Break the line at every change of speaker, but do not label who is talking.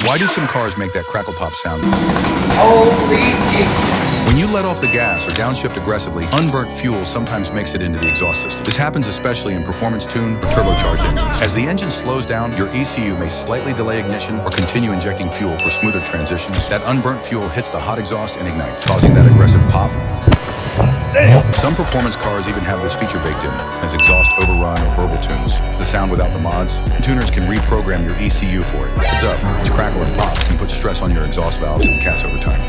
Why do some cars make that crackle pop sound?
Holy Jesus.
When you let off the gas or downshift aggressively, unburnt fuel sometimes makes it into the exhaust system. This happens especially in performance-tuned or turbocharged engines. As the engine slows down, your ECU may slightly delay ignition or continue injecting fuel for smoother transitions. That unburnt fuel hits the hot exhaust and ignites, causing that aggressive pop.
Damn.
Some performance cars even have this feature baked in, as exhaust overrun or burble tunes. The sound without the mods, tuners can reprogram your ECU for it. Heads up, each crackle and pop can put stress on your exhaust valves and cats over time.